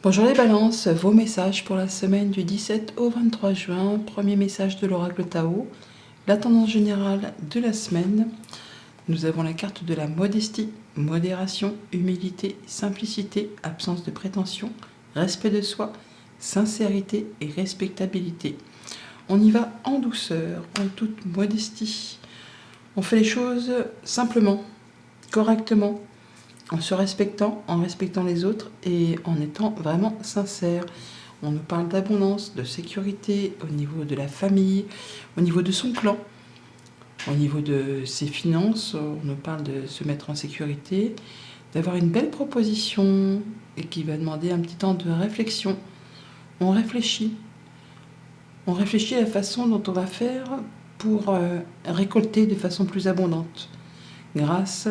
Bonjour les balances, vos messages pour la semaine du 17 au 23 juin. Premier message de l'oracle Tao, la tendance générale de la semaine. Nous avons la carte de la modestie, modération, humilité, simplicité, absence de prétention, respect de soi, sincérité et respectabilité. On y va en douceur, en toute modestie. On fait les choses simplement, correctement, en se respectant, en respectant les autres et en étant vraiment sincère. On nous parle d'abondance, de sécurité au niveau de la famille, au niveau de son clan, au niveau de ses finances. On nous parle de se mettre en sécurité, d'avoir une belle proposition et qui va demander un petit temps de réflexion. On réfléchit à la façon dont on va faire pour récolter de façon plus abondante grâce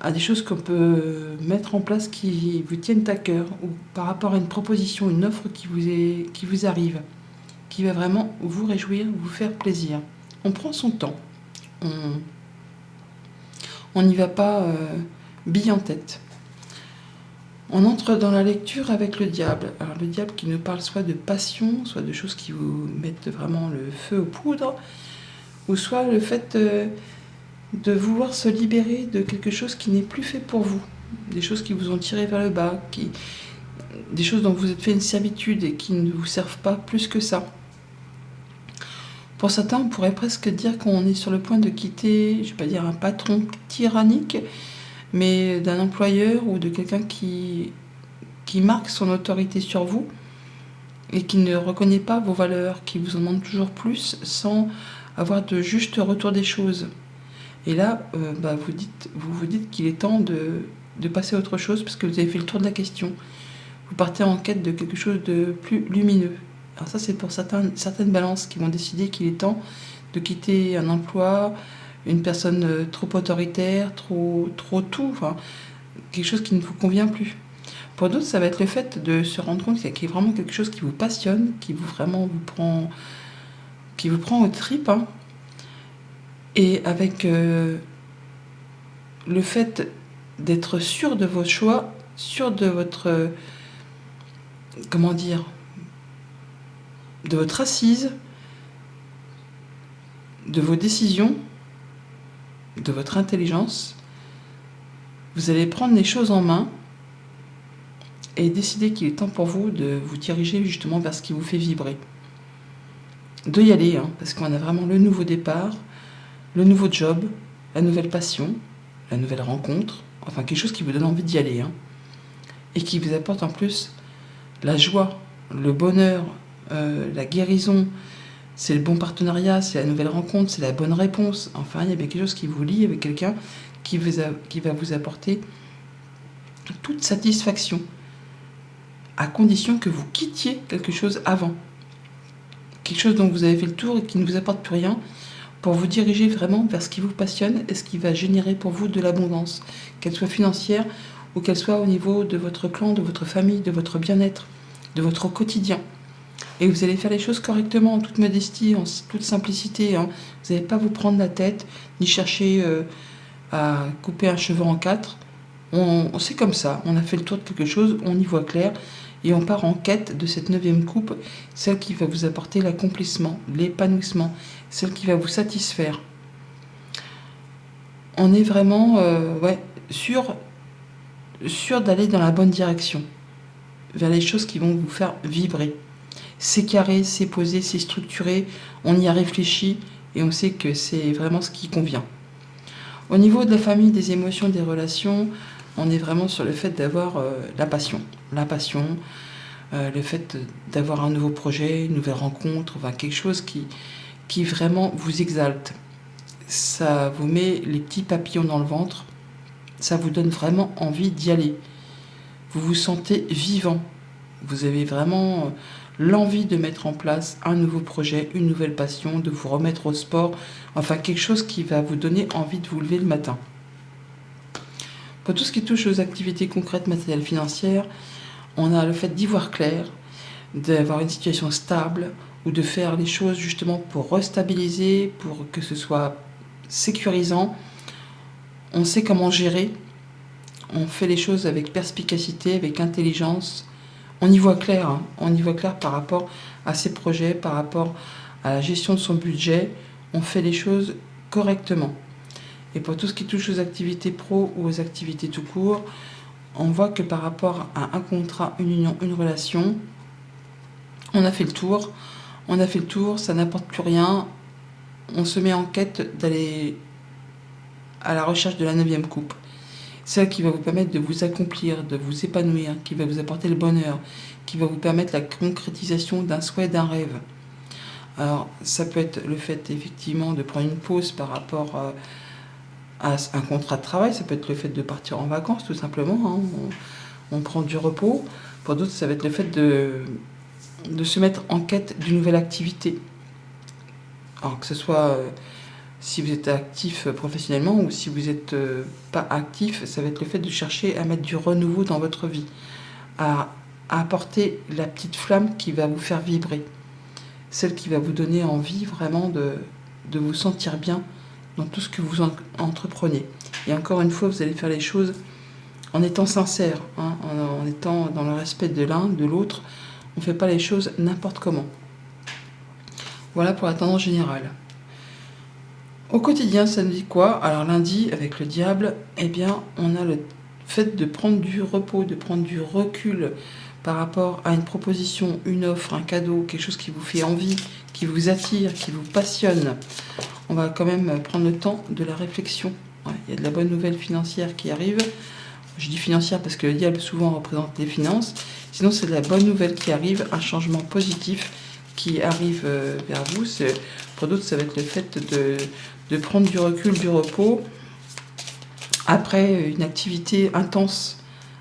à des choses qu'on peut mettre en place qui vous tiennent à cœur ou par rapport à une proposition, une offre qui vous arrive, qui va vraiment vous réjouir, vous faire plaisir. On prend son temps, on n'y va pas bille en tête. On entre dans la lecture avec le diable. Alors le diable qui nous parle soit de passion, soit de choses qui vous mettent vraiment le feu aux poudres, ou soit le fait de vouloir se libérer de quelque chose qui n'est plus fait pour vous, des choses qui vous ont tiré vers le bas, des choses dont vous êtes fait une servitude et qui ne vous servent pas plus que ça. Pour certains, on pourrait presque dire qu'on est sur le point de quitter, je ne vais pas dire un patron tyrannique, mais d'un employeur ou de quelqu'un qui marque son autorité sur vous et qui ne reconnaît pas vos valeurs, qui vous en demande toujours plus sans avoir de juste retour des choses. Et là, vous vous dites qu'il est temps de passer à autre chose parce que vous avez fait le tour de la question. Vous partez en quête de quelque chose de plus lumineux. Alors ça, c'est pour certaines balances qui vont décider qu'il est temps de quitter un emploi, une personne trop autoritaire, trop tout, enfin, quelque chose qui ne vous convient plus. Pour d'autres, ça va être le fait de se rendre compte qu'il y a vraiment quelque chose qui vous passionne, qui vous prend aux tripes, hein. Et avec le fait d'être sûr de vos choix, sûr de votre, de votre assise, de vos décisions, de votre intelligence, vous allez prendre les choses en main et décider qu'il est temps pour vous de vous diriger justement vers ce qui vous fait vibrer. De y aller, hein, parce qu'on a vraiment le nouveau départ, le nouveau job, la nouvelle passion, la nouvelle rencontre, enfin quelque chose qui vous donne envie d'y aller, hein, et qui vous apporte en plus la joie, le bonheur, la guérison, c'est le bon partenariat, c'est la nouvelle rencontre, c'est la bonne réponse. Enfin, il y a bien quelque chose qui vous lie avec quelqu'un qui va vous apporter toute satisfaction, à condition que vous quittiez quelque chose avant. Quelque chose dont vous avez fait le tour et qui ne vous apporte plus rien, pour vous diriger vraiment vers ce qui vous passionne et ce qui va générer pour vous de l'abondance, qu'elle soit financière ou qu'elle soit au niveau de votre clan, de votre famille, de votre bien-être, de votre quotidien. Et vous allez faire les choses correctement, en toute modestie, en toute simplicité, hein. Vous n'allez pas vous prendre la tête, ni chercher à couper un cheveu en quatre. C'est comme ça, on a fait le tour de quelque chose, on y voit clair, et on part en quête de cette 9e coupe, celle qui va vous apporter l'accomplissement, l'épanouissement, celle qui va vous satisfaire. On est vraiment sûr d'aller dans la bonne direction, vers les choses qui vont vous faire vibrer. C'est carré, c'est posé, c'est structuré, on y a réfléchi et on sait que c'est vraiment ce qui convient. Au niveau de la famille, des émotions, des relations, on est vraiment sur le fait d'avoir la passion, le fait d'avoir un nouveau projet, une nouvelle rencontre, enfin quelque chose qui vraiment vous exalte. Ça vous met les petits papillons dans le ventre, ça vous donne vraiment envie d'y aller. Vous vous sentez vivant, vous avez vraiment l'envie de mettre en place un nouveau projet, une nouvelle passion, de vous remettre au sport, enfin quelque chose qui va vous donner envie de vous lever le matin. Pour tout ce qui touche aux activités concrètes, matérielles, financières, on a le fait d'y voir clair, d'avoir une situation stable ou de faire les choses justement pour restabiliser, pour que ce soit sécurisant. On sait comment gérer, on fait les choses avec perspicacité, avec intelligence. On y voit clair, hein. On y voit clair par rapport à ses projets, par rapport à la gestion de son budget. On fait les choses correctement. Et pour tout ce qui touche aux activités pro ou aux activités tout court, on voit que par rapport à un contrat, une union, une relation, on a fait le tour. On a fait le tour, ça n'apporte plus rien. On se met en quête d'aller à la recherche de la 9e coupe. Celle qui va vous permettre de vous accomplir, de vous épanouir, qui va vous apporter le bonheur, qui va vous permettre la concrétisation d'un souhait, d'un rêve. Alors, ça peut être le fait, effectivement, de prendre une pause par rapport à un contrat de travail. Ça peut être le fait de partir en vacances, tout simplement, hein. On prend du repos. Pour d'autres, ça va être le fait de se mettre en quête d'une nouvelle activité. Alors, que ce soit si vous êtes actif professionnellement ou si vous n'êtes pas actif, ça va être le fait de chercher à mettre du renouveau dans votre vie, à apporter la petite flamme qui va vous faire vibrer, celle qui va vous donner envie vraiment de vous sentir bien dans tout ce que vous entreprenez. Et encore une fois, vous allez faire les choses en étant sincère, hein, en étant dans le respect de l'un, de l'autre. On ne fait pas les choses n'importe comment. Voilà pour la tendance générale. Au quotidien, ça nous dit quoi? Alors lundi, avec le diable, eh bien, on a le fait de prendre du repos, de prendre du recul par rapport à une proposition, une offre, un cadeau, quelque chose qui vous fait envie, qui vous attire, qui vous passionne. On va quand même prendre le temps de la réflexion. Ouais, il y a de la bonne nouvelle financière qui arrive. Je dis financière parce que le diable souvent représente les finances. Sinon, c'est de la bonne nouvelle qui arrive, un changement positif qui arrive vers vous. Pour d'autres, ça va être le fait de prendre du recul, du repos après une activité intense.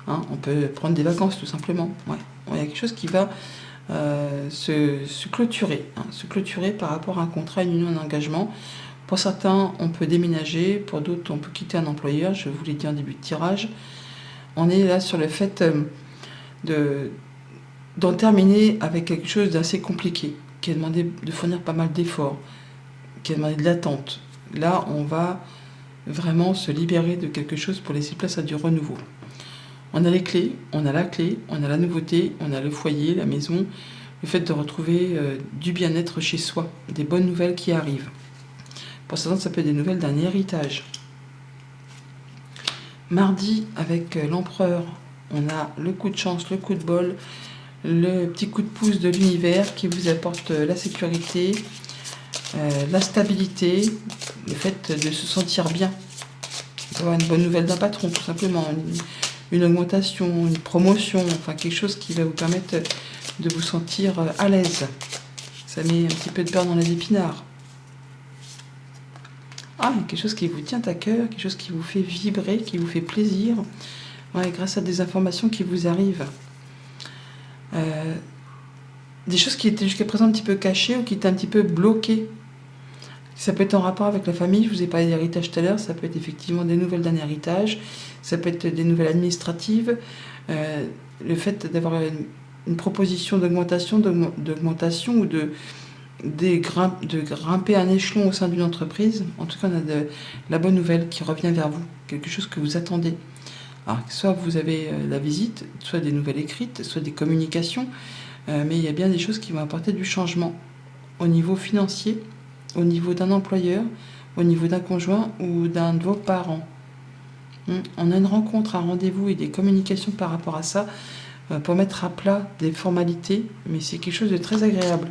Hein, on peut prendre des vacances tout simplement. Ouais. Il y a quelque chose qui va se clôturer, hein, se clôturer par rapport à un contrat, une union, un engagement. Pour certains, on peut déménager, pour d'autres, on peut quitter un employeur. Je vous l'ai dit en début de tirage. On est là sur le fait d'en terminer avec quelque chose d'assez compliqué, qui a demandé de fournir pas mal d'efforts, qui a demandé de l'attente. Là, on va vraiment se libérer de quelque chose pour laisser place à du renouveau. On a les clés, on a la clé, on a la nouveauté, on a le foyer, la maison, le fait de retrouver du bien-être chez soi, des bonnes nouvelles qui arrivent. Pour certains, ça peut être des nouvelles d'un héritage. Mardi, avec l'empereur, on a le coup de chance, le coup de bol, le petit coup de pouce de l'univers qui vous apporte la sécurité, la stabilité, le fait de se sentir bien. Avoir une bonne nouvelle d'un patron, tout simplement, une augmentation, une promotion, enfin quelque chose qui va vous permettre de vous sentir à l'aise. Ça met un petit peu de beurre dans les épinards. Ah, quelque chose qui vous tient à cœur, quelque chose qui vous fait vibrer, qui vous fait plaisir, ouais, grâce à des informations qui vous arrivent. Des choses qui étaient jusqu'à présent un petit peu cachées ou qui étaient un petit peu bloquées. Ça peut être en rapport avec la famille, je vous ai parlé d'héritage tout à l'heure, ça peut être effectivement des nouvelles d'un héritage, ça peut être des nouvelles administratives, le fait d'avoir une proposition d'augmentation ou de grimper un échelon au sein d'une entreprise. En tout cas, on a de la bonne nouvelle qui revient vers vous, quelque chose que vous attendez. Alors, soit vous avez la visite, soit des nouvelles écrites, soit des communications, mais il y a bien des choses qui vont apporter du changement au niveau financier, au niveau d'un employeur, au niveau d'un conjoint ou d'un de vos parents. On a une rencontre, un rendez-vous et des communications par rapport à ça pour mettre à plat des formalités, mais c'est quelque chose de très agréable.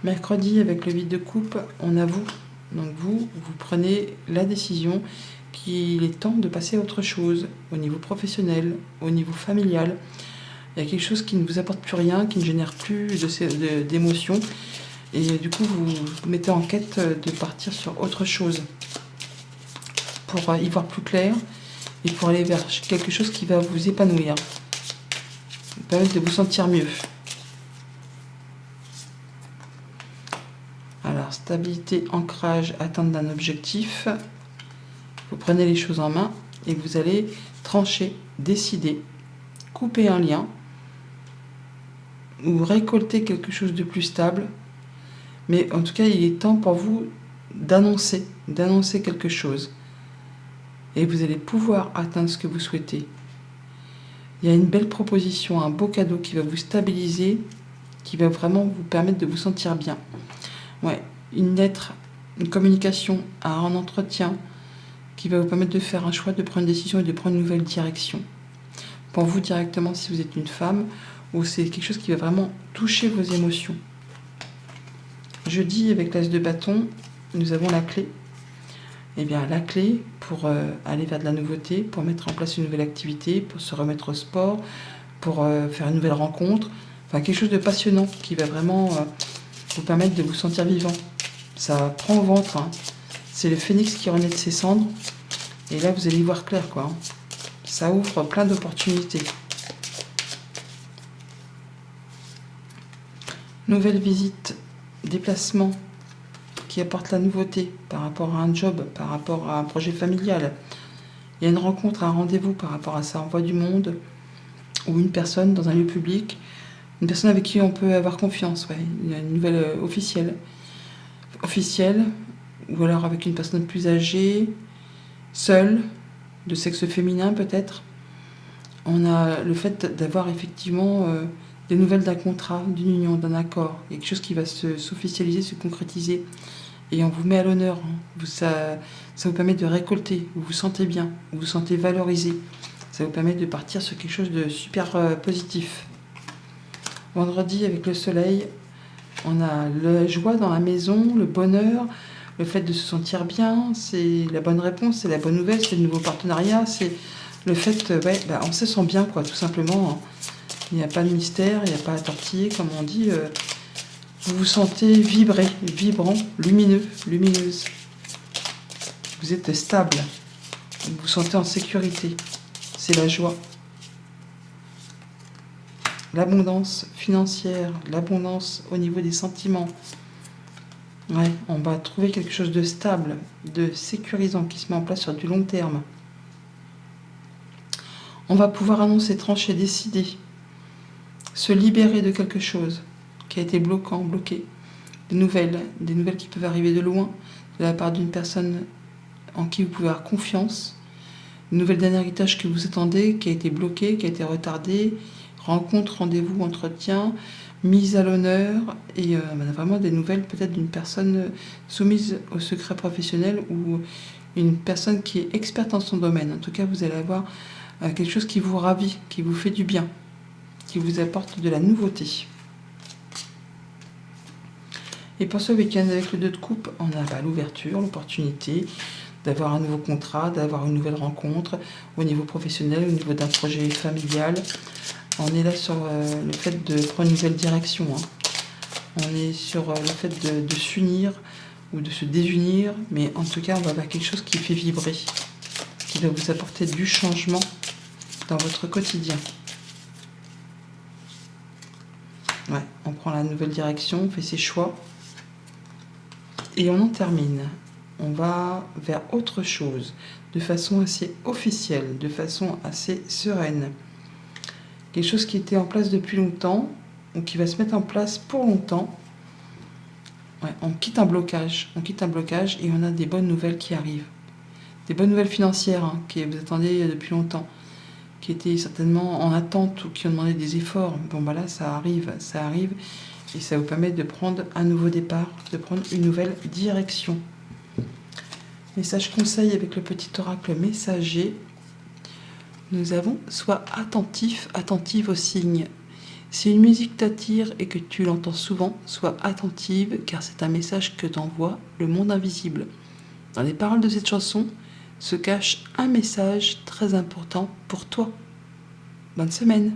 Mercredi, avec le vide de coupe, on a vous. Donc vous prenez la décision qu'il est temps de passer à autre chose, au niveau professionnel, au niveau familial. Il y a quelque chose qui ne vous apporte plus rien, qui ne génère plus d'émotions. Et du coup, vous vous mettez en quête de partir sur autre chose pour y voir plus clair et pour aller vers quelque chose qui va vous épanouir, vous permettre de vous sentir mieux. Alors, stabilité, ancrage, atteinte d'un objectif. Vous prenez les choses en main et vous allez trancher, décider, couper un lien ou récolter quelque chose de plus stable. Mais en tout cas, il est temps pour vous d'annoncer quelque chose. et vous allez pouvoir atteindre ce que vous souhaitez. Il y a une belle proposition, un beau cadeau qui va vous stabiliser, qui va vraiment vous permettre de vous sentir bien. Ouais, une lettre, une communication, un entretien qui va vous permettre de faire un choix, de prendre une décision et de prendre une nouvelle direction. Pour vous directement si vous êtes une femme, ou c'est quelque chose qui va vraiment toucher vos émotions. Jeudi, avec l'as de bâton, nous avons la clé. Eh bien, la clé pour aller vers de la nouveauté, pour mettre en place une nouvelle activité, pour se remettre au sport, pour faire une nouvelle rencontre. Enfin, quelque chose de passionnant qui va vraiment vous permettre de vous sentir vivant. Ça prend au ventre. Hein. C'est le phénix qui renaît de ses cendres. Et là, vous allez y voir clair, quoi. Hein. Ça ouvre plein d'opportunités. Nouvelle visite, déplacement qui apporte la nouveauté par rapport à un job, par rapport à un projet familial. Il y a une rencontre, un rendez-vous par rapport à ça, on voit du monde, ou une personne dans un lieu public, une personne avec qui on peut avoir confiance, ouais. Il y a une nouvelle officielle, ou alors avec une personne plus âgée, seule, de sexe féminin peut-être. On a le fait d'avoir effectivement des nouvelles d'un contrat, d'une union, d'un accord, quelque chose qui va s'officialiser, se concrétiser. Et on vous met à l'honneur. Hein. Ça vous permet de récolter, vous vous sentez bien, vous vous sentez valorisé. Ça vous permet de partir sur quelque chose de super positif. Vendredi, avec le soleil, on a la joie dans la maison, le bonheur, le fait de se sentir bien, c'est la bonne réponse, c'est la bonne nouvelle, c'est le nouveau partenariat, c'est le fait, on se sent bien, quoi, tout simplement. Hein. Il n'y a pas de mystère, il n'y a pas à tortiller, comme on dit. Vous vous sentez vibrer, vibrant, lumineux, lumineuse. Vous êtes stable. Vous vous sentez en sécurité. C'est la joie. L'abondance financière, l'abondance au niveau des sentiments. Ouais, on va trouver quelque chose de stable, de sécurisant qui se met en place sur du long terme. On va pouvoir annoncer, trancher, décider, se libérer de quelque chose qui a été bloqué. Des nouvelles qui peuvent arriver de loin, de la part d'une personne en qui vous pouvez avoir confiance. Une nouvelle d'un héritage que vous attendez, qui a été bloqué, qui a été retardé. Rencontre, rendez-vous, entretien, mise à l'honneur. Et vraiment des nouvelles peut-être d'une personne soumise au secret professionnel ou une personne qui est experte en son domaine. En tout cas, vous allez avoir quelque chose qui vous ravit, qui vous fait du bien, qui vous apporte de la nouveauté. Et pour ce week-end, avec le 2 de coupe, on a l'ouverture, l'opportunité d'avoir un nouveau contrat, d'avoir une nouvelle rencontre au niveau professionnel, au niveau d'un projet familial. On est là sur le fait de prendre une nouvelle direction. Hein. On est sur le fait de s'unir ou de se désunir, mais en tout cas, on va avoir quelque chose qui fait vibrer, qui va vous apporter du changement dans votre quotidien. Ouais, on prend la nouvelle direction, on fait ses choix. Et on en termine. On va vers autre chose, de façon assez officielle, de façon assez sereine. Quelque chose qui était en place depuis longtemps, ou qui va se mettre en place pour longtemps. Ouais, on quitte un blocage et on a des bonnes nouvelles qui arrivent. Des bonnes nouvelles financières hein, que vous attendez depuis longtemps, qui étaient certainement en attente ou qui ont demandé des efforts. Bon, là, ça arrive. Et ça vous permet de prendre un nouveau départ, de prendre une nouvelle direction. Message conseil avec le petit oracle messager. Nous avons sois attentif, attentive aux signes. Si une musique t'attire et que tu l'entends souvent, sois attentive car c'est un message que t'envoie le monde invisible. Dans les paroles de cette chanson se cache un message très important pour toi. Bonne semaine.